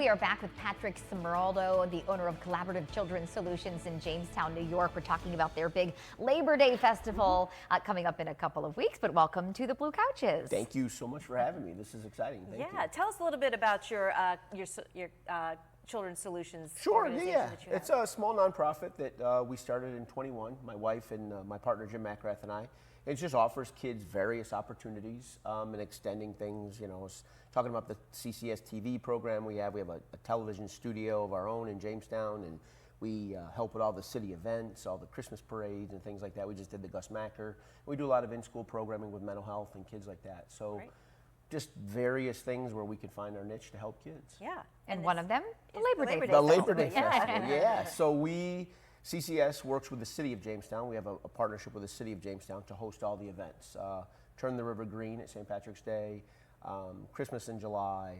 we are back with Patrick Smeraldo, the owner of Collaborative Children's Solutions in Jamestown, New York. We're talking about their big Labor Day festival coming up in a couple of weeks, but welcome to the Blue Couches. Thank you so much for having me. This is exciting. Thank you. Tell us a little bit about your Children's Solutions. Sure, yeah. It's a small nonprofit that we started in 21, my wife and my partner Jim McGrath and I. It just offers kids various opportunities and extending things, you know, talking about the CCS TV program we have. We have a television studio of our own in Jamestown, and we help with all the city events, all the Christmas parades and things like that. We just did the Gus Macker. We do a lot of in-school programming with mental health and kids like that. So. Great. Just various things where we can find our niche to help kids. Yeah. And one of them, the Labor Day Festival. The Labor Day Festival, yeah. So CCS works with the city of Jamestown. We have a partnership with the city of Jamestown to host all the events. Turn the River Green at St. Patrick's Day, Christmas in July.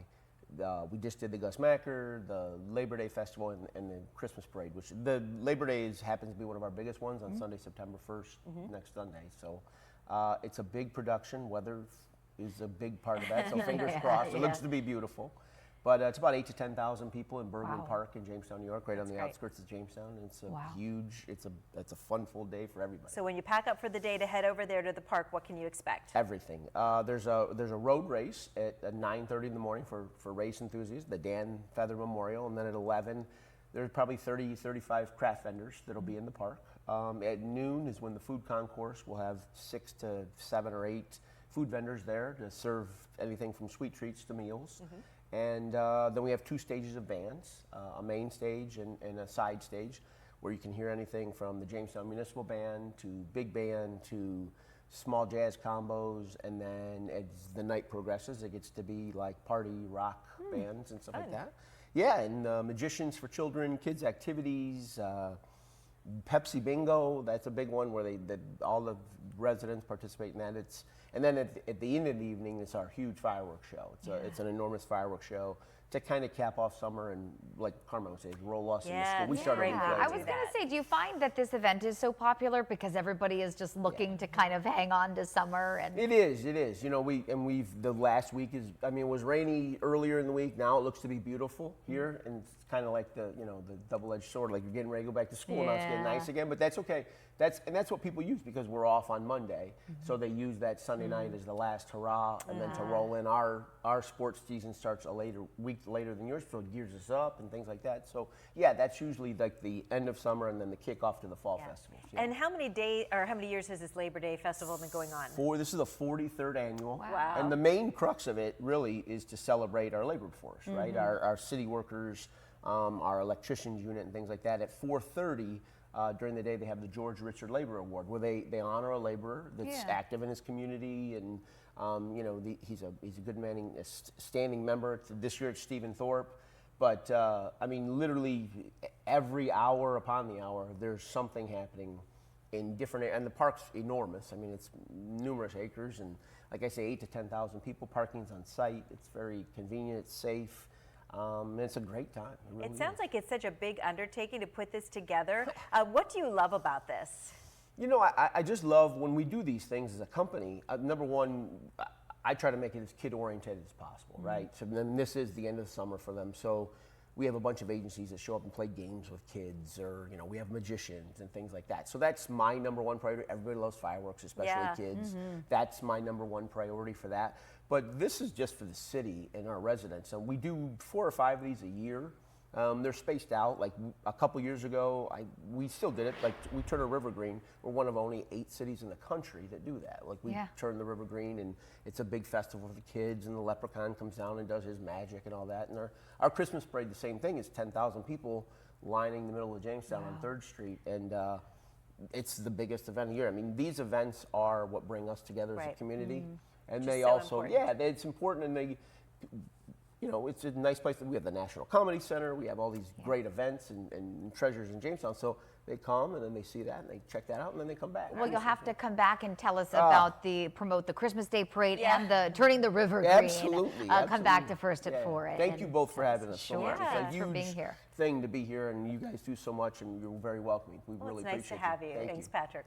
We just did the Gus Macker, the Labor Day Festival, and the Christmas Parade, which the Labor Day happens to be one of our biggest ones on Sunday, September 1st, next Sunday. So it's a big production. Weather is a big part of that, so fingers crossed. It looks to be beautiful. But it's about 8,000 to 10,000 people in Bergman Park in Jamestown, New York, right on the outskirts of Jamestown. And it's a huge, it's a fun, full day for everybody. So when you pack up for the day to head over there to the park, what can you expect? Everything. There's a road race at 9:30 in the morning for race enthusiasts, the Dan Feather Memorial, and then at 11, there's probably 30, 35 craft vendors that'll be in the park. At noon is when the food concourse will have 6 to 7 or 8 food vendors there to serve anything from sweet treats to meals. And then we have 2 stages of bands, a main stage and a side stage, where you can hear anything from the Jamestown Municipal Band to big band to small jazz combos. And then as the night progresses, it gets to be like party rock bands and stuff like that. Yeah, and magicians for children, kids activities, Pepsi Bingo, that's a big one where all the residents participate in that. And then at the end of the evening, it's our huge fireworks show. It's an enormous fireworks show to kind of cap off summer and, like Carmen would say, roll us in the school. We started I was going to say, do you find that this event is so popular because everybody is just looking to kind of hang on to summer? And It is. You know, the last week it was rainy earlier in the week. Now it looks to be beautiful here, and it's kind of like the double-edged sword. Like you're getting ready to go back to school, now it's getting nice again. But that's okay. That's what people use because we're off on Monday, so they use that Sunday night as the last hurrah, and then to roll in our sports season starts a week later than yours, so it gears us up and things like that. So yeah, that's usually like the end of summer and then the kickoff to the fall festivals. Yeah. And how many years has this Labor Day Festival been going on? This is the 43rd annual. Wow. And the main crux of it really is to celebrate our labor force, right? Our city workers, our electricians unit and things like that. At 4:30 during the day, they have the George Richard Labor Award, where they honor a laborer that's active in his community, and he's a good man, a standing member. This year it's Stephen Thorpe, but I mean, literally every hour upon the hour, there's something happening in different, and the park's enormous. I mean, it's numerous acres, and like I say, 8,000 to 10,000 people. Parking's on site. It's very convenient. It's safe. It's a great time. It sounds like it's such a big undertaking to put this together. What do you love about this? You know, I just love when we do these things as a company. Number one, I try to make it as kid-oriented as possible, right? So then this is the end of the summer for them. So we have a bunch of agencies that show up and play games with kids, or we have magicians and things like that. So that's my number one priority. Everybody loves fireworks, especially kids. That's my number one priority for that. But this is just for the city and our residents. And we do 4 or 5 of these a year. They're spaced out. Like a couple years ago, we still did it. Like we turn a river green. We're one of only 8 cities in the country that do that. Like we turn the river green, and it's a big festival for the kids. And the leprechaun comes down and does his magic and all that. And our Christmas parade, the same thing. It's 10,000 people lining the middle of Jamestown on 3rd Street, and it's the biggest event of the year. I mean, these events are what bring us together as a community. And they also, it's important, and it's a nice place. We have the National Comedy Center. We have all these great events and treasures in Jamestown. So they come and then they see that and they check that out and then they come back. Well, you'll have to come back and tell us about promote the Christmas Day Parade and the Turning the River Green. Absolutely. Come back to First at 4. Thank you both for having us. Sure. Thanks for being here. Thing to be here, and you guys do so much, and you're very welcoming. We really appreciate it. It's nice to have you. Thanks, Patrick.